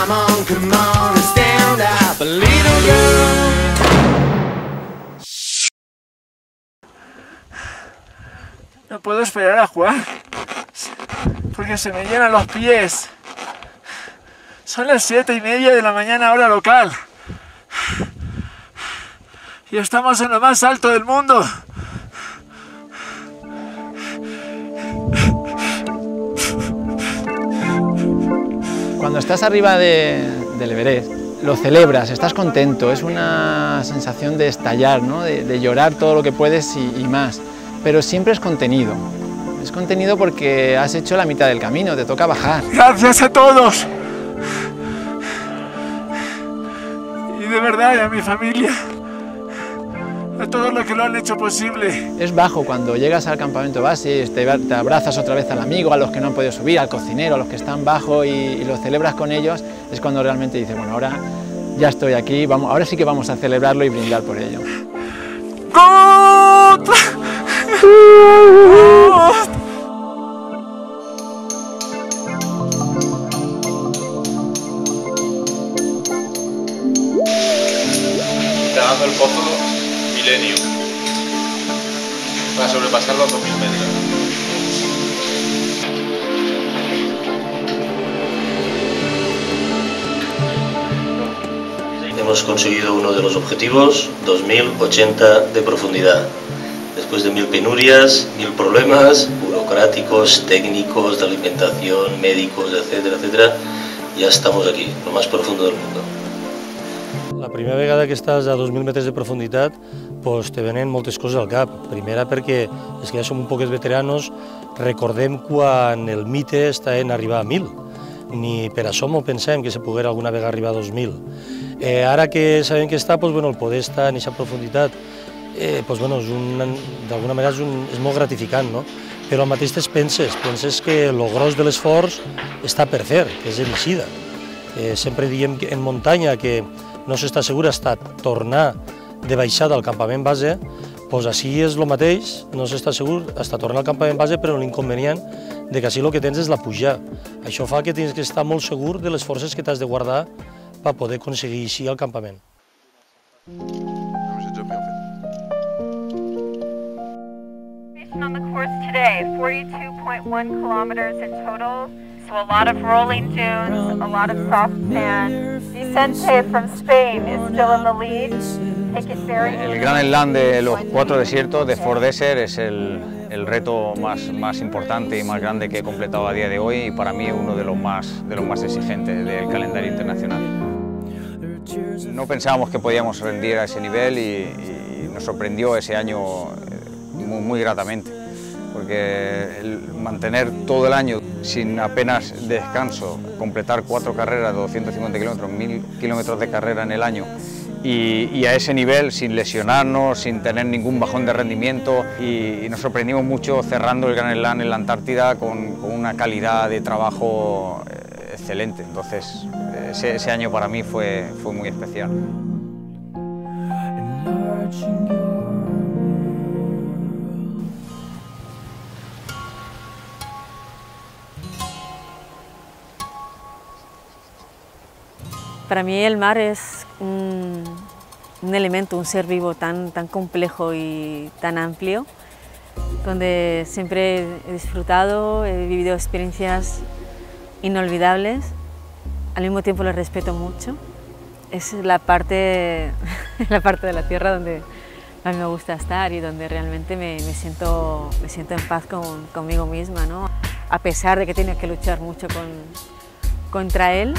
come on, and stand up, little girl. No puedo esperar a jugar, porque se me llenan los pies. Son las 7:30 de la mañana, hora local. Y estamos en lo más alto del mundo. Cuando estás arriba del Everest, lo celebras, estás contento, es una sensación de estallar, ¿no? de llorar todo lo que puedes y más. Pero siempre es contenido. Es contenido porque has hecho la mitad del camino, te toca bajar. Gracias a todos. Y de verdad a mi familia. A todos los que lo han hecho posible. Es bajo cuando llegas al campamento base, te abrazas otra vez al amigo, a los que no han podido subir, al cocinero, a los que están bajo y lo celebras con ellos. Es cuando realmente dices, bueno, ahora ya estoy aquí, ahora sí que vamos a celebrarlo y brindar por ello. ¡God! Dando el pozo Milenio para sobrepasar los 2000 metros. Hemos conseguido uno de los objetivos, 2080 de profundidad. Después de 1000 penurias, 1000 problemas burocráticos, técnicos, de alimentación, médicos, etcétera, etcétera, ya estamos aquí, lo más profundo del mundo. La primera vegada que estàs a 2.000 metres de profunditat doncs te venen moltes coses al cap. Primera perquè és que ja som un poquets veteranos, recordem quan el mite està en arribar a 1.000. Ni per això no pensem que se poguera alguna vegada arribar a 2.000. Ara que sabem que està, doncs, bueno, el poder estar en aquesta profunditat doncs, bueno, d'alguna manera és molt gratificant, no? Però al mateix penses que el gros de l'esforç està per fer, que és l'eixida. Sempre diem en muntanya que no s'està segur hasta tornar de baixada al campament base, doncs així és el mateix, no s'està segur hasta tornar al campament base, però l'inconvenient de que així el que tens és la pujar. Això fa que tens que estar molt segur de les forces que t'has de guardar per poder aconseguir així el campament. On the course today, 42.1 kilometers in total. So a lot of rolling dunes, a lot of soft sand. Vicente from Spain is still in the lead. Take it very easy. El Gran Slam de los 4 desiertos de Fort Desert es el reto más importante y más grande que he completado a día de hoy y para mí es uno de los más exigentes del calendario internacional. No pensábamos que podíamos rendir a ese nivel y nos sorprendió ese año muy gratamente, porque el mantener todo el año sin apenas descanso, completar 4 carreras de 250 kilómetros, 1000 kilómetros de carrera en el año y a ese nivel sin lesionarnos, sin tener ningún bajón de rendimiento y nos sorprendimos mucho cerrando el Gran Slam en la Antártida con una calidad de trabajo excelente. Entonces ese año para mí fue muy especial. Para mí el mar es un elemento, un ser vivo tan complejo y tan amplio, donde siempre he disfrutado, he vivido experiencias inolvidables, al mismo tiempo lo respeto mucho. Es la parte de la tierra donde a mí me gusta estar y donde realmente me siento en paz conmigo misma, ¿no? A pesar de que tenía que luchar mucho contra él,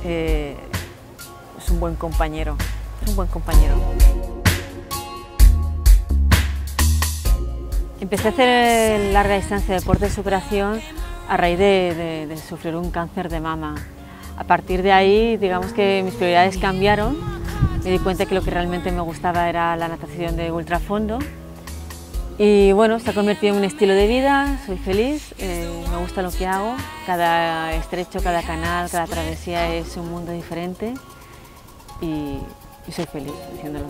es un buen compañero, Empecé a hacer larga distancia de deporte de superación a raíz de sufrir un cáncer de mama. A partir de ahí, digamos que mis prioridades cambiaron, me di cuenta que lo que realmente me gustaba era la natación de ultrafondo y bueno, se ha convertido en un estilo de vida, soy feliz, me gusta lo que hago, cada estrecho, cada canal, cada travesía es un mundo diferente y soy feliz haciéndolo.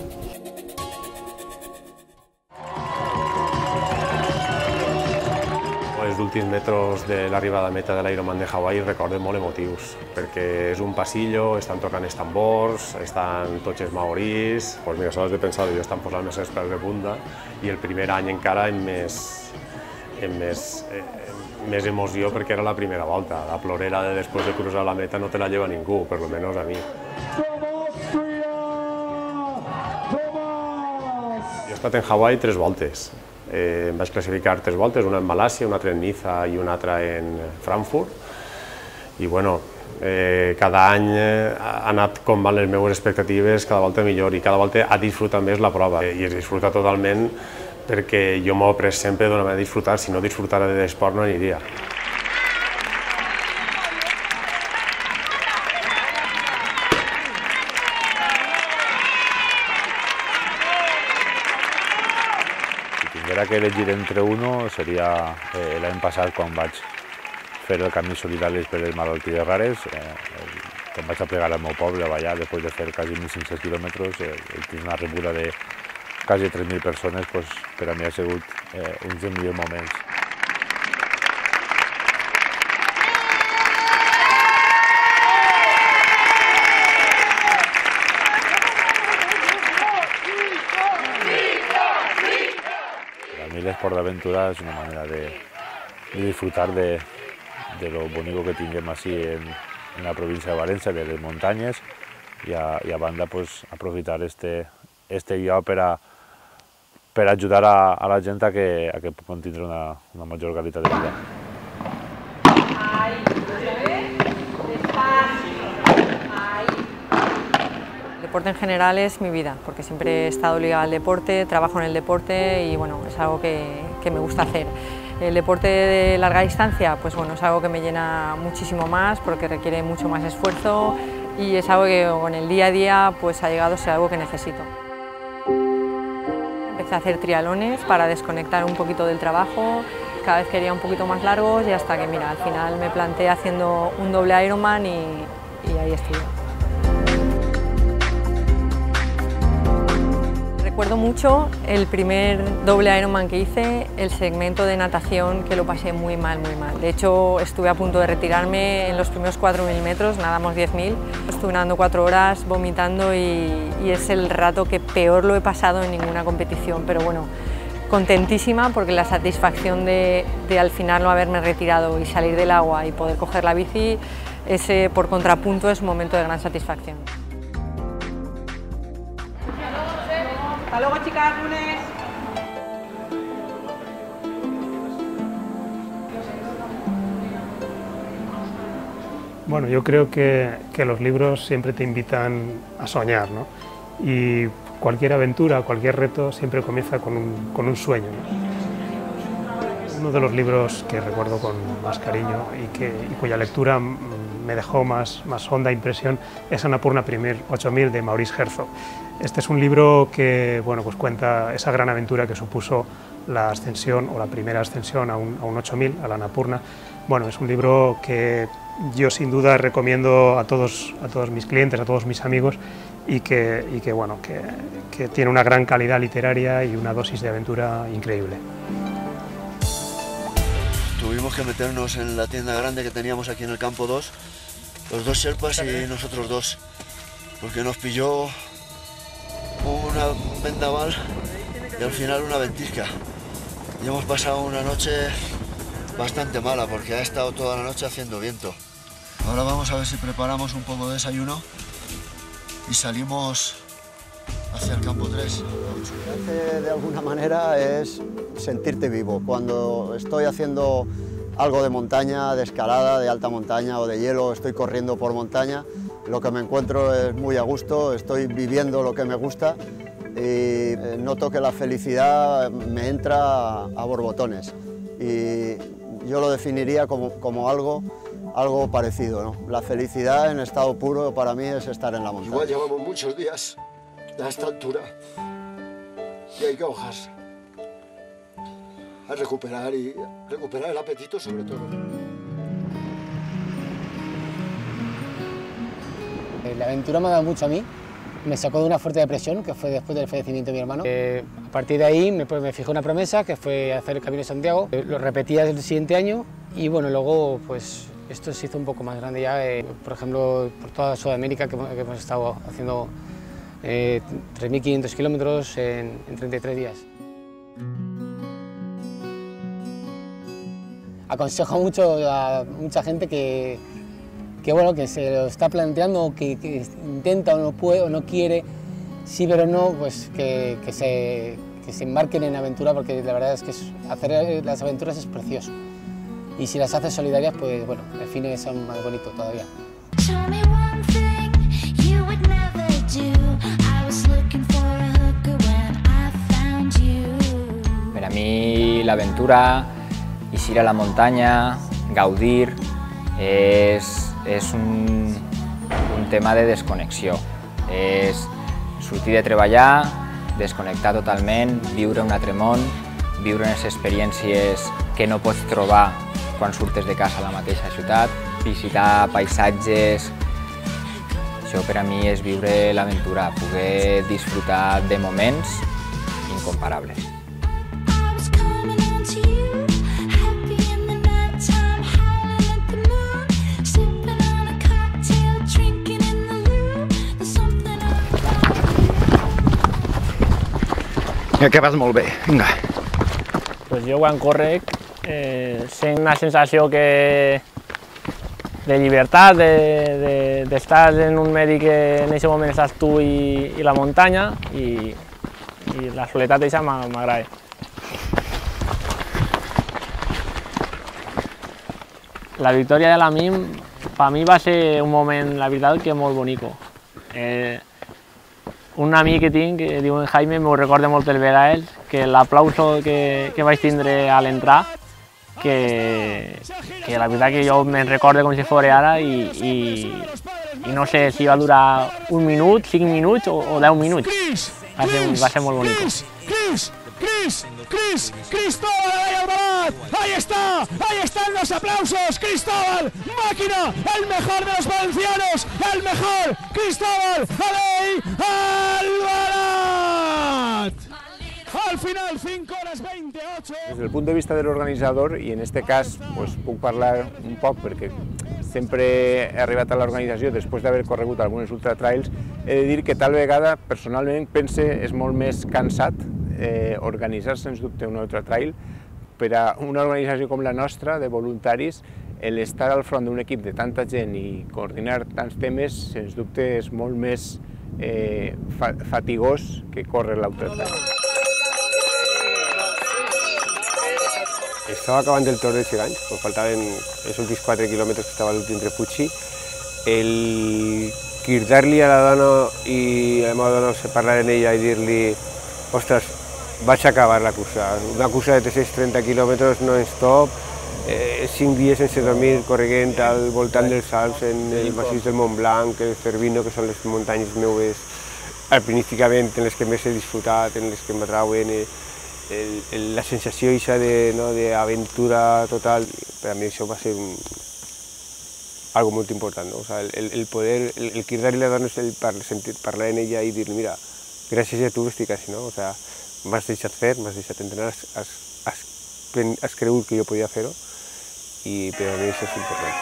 Els últims metres de l'arribada a meta de l'Ironman de Hawaii recordem molt emotius, perquè és un passillo, estan tocant els tambors, estan tots els maoris. Pues mira, s'ho has de pensar, jo estan posant els pèls de punta i el primer any encara amb més emoció perquè era la primera volta. La plorera de després de cruzar la meta no te la lleva ningú, per almenys a mi. Jo he estat en Hawaii 3 voltes. Em vaig classificar 3 voltes, una en Malàsia, una altra en Niza i una altra en Frankfurt. I bueno, cada any ha anat com van les meves expectatives, cada volta millor i cada volta ha disfrutat més la prova. I es disfruta totalment perquè jo m'ho he pres sempre d'una manera de disfrutar, si no disfrutara de l'esport no aniria. Que elegir entre uno seria l'any passat quan vaig fer el camí solidaris per les malalties rares, quan vaig a plegar al meu poble allà, després de fer quasi 1.500 quilòmetres, tinc una rebuda de quasi 3.000 persones, per a mi ha sigut uns dels millors moments. L'esport d'aventura és una manera de disfrutar de lo bonito que tinguem així en la província de València, de les muntanyes, i a banda aprofitar este lloc per ajudar a la gent a que puguin tindre una major qualitat de vida. El deporte en general es mi vida, porque siempre he estado ligada al deporte, trabajo en el deporte y bueno, es algo que me gusta hacer. El deporte de larga distancia, pues bueno, es algo que me llena muchísimo más porque requiere mucho más esfuerzo y es algo que con el día a día pues ha llegado a ser algo que necesito. Empecé a hacer triatlones para desconectar un poquito del trabajo, cada vez quería un poquito más largos y hasta que mira, al final me planteé haciendo un doble Ironman y ahí estoy. Recuerdo mucho el primer doble Ironman que hice, el segmento de natación que lo pasé muy mal, muy mal. De hecho, estuve a punto de retirarme en los primeros 4.000 metros, nadamos 10.000. Estuve nadando 4 horas, vomitando y es el rato que peor lo he pasado en ninguna competición. Pero bueno, contentísima porque la satisfacción de al final no haberme retirado y salir del agua y poder coger la bici, ese por contrapunto es un momento de gran satisfacción. Hasta luego, chicas, lunes. Bueno, yo creo que los libros siempre te invitan a soñar, ¿no? Y cualquier aventura, cualquier reto siempre comienza con un sueño, ¿no? Uno de los libros que recuerdo con más cariño y cuya lectura me dejó más honda impresión es Annapurna Premier 8000 de Maurice Herzog. Este es un libro que bueno, pues cuenta esa gran aventura que supuso la ascensión o la primera ascensión a un 8000, a la Annapurna. Bueno, es un libro que yo sin duda recomiendo a todos mis clientes, a todos mis amigos y que tiene una gran calidad literaria y una dosis de aventura increíble. Tuvimos que meternos en la tienda grande que teníamos aquí en el campo 2, los 2 sherpas y nosotros 2, porque nos pilló un vendaval y al final una ventisca. Y hemos pasado una noche bastante mala porque ha estado toda la noche haciendo viento. Ahora vamos a ver si preparamos un poco de desayuno y salimos hacia el campo 3. De alguna manera es sentirte vivo. Cuando estoy haciendo algo de montaña, de escalada, de alta montaña o de hielo, estoy corriendo por montaña, lo que me encuentro es muy a gusto, estoy viviendo lo que me gusta y noto que la felicidad me entra a borbotones. Y yo lo definiría como algo parecido, ¿no? La felicidad en estado puro para mí es estar en la montaña. Igual llevamos muchos días a esta altura y hay que bajarse a recuperar el apetito sobre todo. La aventura me ha dado mucho a mí me sacó de una fuerte depresión, que fue después del fallecimiento de mi hermano. A partir de ahí me fijé una promesa, que fue hacer el Camino de Santiago. Lo repetía el siguiente año y bueno, luego pues esto se hizo un poco más grande ya, por ejemplo, por toda Sudamérica, que hemos estado haciendo 3.500 kilómetros en 33 días. Aconsejo mucho a mucha gente que bueno, que se lo está planteando, que intenta o no puede o no quiere, sí pero no, pues que se embarquen en aventura, porque la verdad es que hacer las aventuras es precioso. Y si las haces solidarias, pues bueno, el fin es aún más bonito todavía. Per a mi l'aventura, ir a la muntanya, gaudir, és un tema de desconnexió. És sortir de treballar, desconnectar totalment, viure un altre món, viure unes experiències que no pots trobar quan surtes de casa a la mateixa ciutat, visitar paisatges. Això per a mi és viure l'aventura, poder disfrutar de moments incomparables. Que vas molt bé, vinga. Pues jo quan correc sent una sensació de llibertat, d'estar en un medi que en aquest moment estàs tu i la muntanya, i la soledat aquesta m'agrada. La victòria de la MIM per mi va ser un moment, la veritat, que molt bonico. Un amic que tinc, que diu en Jaime, m'ho recorda moltes vegades, que l'aplauso que vaig tindre a l'entrar, que la veritat que jo me'n recordo com si fos ara, i no sé si va durar un minut, 5 minuts o 10 minuts. Va ser molt bonico. Cristóbal Albalat, ahí están los aplausos, Cristóbal, máquina, el mejor de los valencianos, el mejor, Cristóbal Albalat. Al final, 5 horas 28. Desde el punto de vista del organizador, y en este cas pues, puc parlar un poc perquè sempre he arribat a l'organització després d'haver corregut algunes ultratrails, he de dir que tal vegada, personalment, pense és molt més cansat organitzar sens dubte un ultratrail. Per a una organització com la nostra, de voluntaris, l'estar al front d'un equip de tanta gent i coordinar tants temes, sens dubte és molt més fatigós que córrer l'ultratrail. Estava acabant el Tour de Xeganys, quan faltaven els últims 4 quilòmetres que estava l'últim refugi. El cridar-li a la dona i a la meva dona parlar amb ella i dir-li ostres, vaig acabar la cursa. Una cursa de 330 quilòmetres non-stop, 5 dies sense dormir, correguent al voltant dels Alps, en el massís del Mont Blanc, el Cervino, que són les muntanyes meves alpinísticament en les que més he disfrutat, en les que m'atrauen. La sensació d'aventura total, per a mi això va ser algo molt important. El poder, el cridar-li a la dona, parlar amb ella i dir-li, mira, gràcies a tu estic així, m'has deixat fer, m'has deixat entrenar, has cregut que jo podia fer-ho, i per a mi això és important.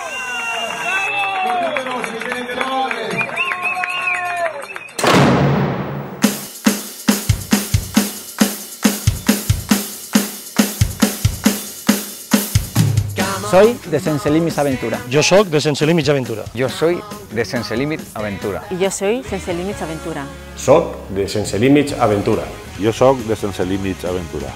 Soy de Sense Límits Aventura. Jo soc de Sense Límits Aventura. Jo soy de Sense Límits Aventura. I jo soy Sense Límits Aventura. Soc de Sense Límits Aventura. Jo soc de Sense Límits Aventura.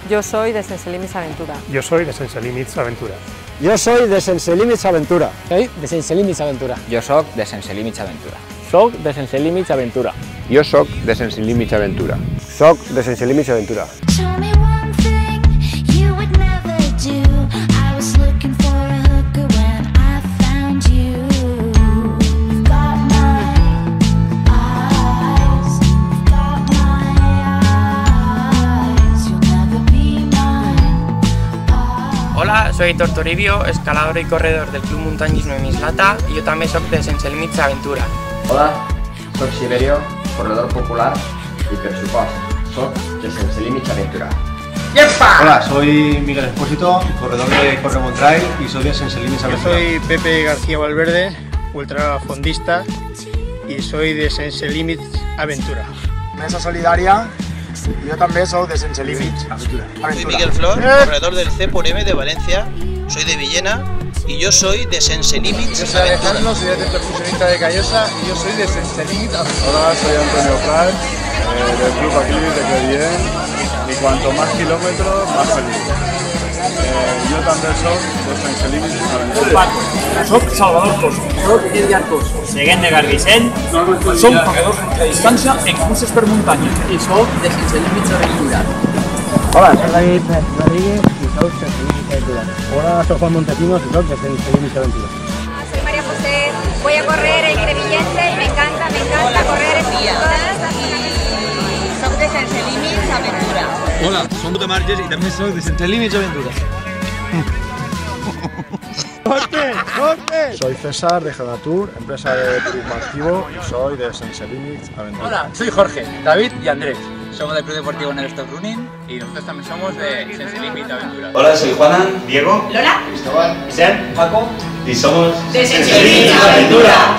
Yo soy de Sense Límits Aventura. Yo soy de Sense Límits Aventura. Yo soy de Sense Límits Aventura. Soy de Sense Límits Aventura. Jo soc de Sense Límits Aventura. Soc de Sense Límits Aventura. Jo soc de Sense Límits Aventura. Soc de Sense Límits Aventura. Hola, soy Héctor Toribio, escalador y corredor del Club Muntanyisme Mislata, y yo també soc de Sense Límits Aventura. Hola, soc Siberio, corredor popular y pressupost. Soc de Sense Límits Aventura. Hola, soy Miguel Espósito, corredor de Corre Trail y soy de Sense Límits Aventura. Soy Pepe García Valverde, ultrafondista y soy de Sense Límits Aventura. Mesa Solidària, yo también soy de Sense Límits Aventura. Soy Miguel Flor, corredor del C+M de Valencia, soy de Villena y yo soy de Sense Límits Aventura. Yo soy Alejandro, soy de percusionista de Callosa y yo soy de Sense Límits Aventura. Hola, soy Antonio Prat, del club aquí de Crevillent, y cuanto más kilómetros, más feliz. Jo també soc de Sense Límits Aventura. Soc Salvador Coso. Soc Edgar Coso. Seguent de Garbicent. Som corredors de distància en curses per muntanya. I soc de Sense Límits Aventura. Hola, soy David Rodríguez y soy de Sense Límits Aventura. Hola, soy Juan Montesinos y soy de Sense Límits Aventura. Soy María José, voy a correr el Crevillente y me encanta correr en todas y soc de Sense Límits Aventura. Hola, som de Marges y también soy de Sense Límits Aventura. Soy César de Geonatur, empresa de turismo activo y soy de Sense Límits Aventura. Hola, soy Jorge, David y Andrés. Somos del Club Deportivo Neverstop Running y nosotros también somos de Sense Límits Aventura. Hola, soy Juana, Diego, Lola, Cristóbal, Vicente, Paco y somos de Sense Límits Aventura.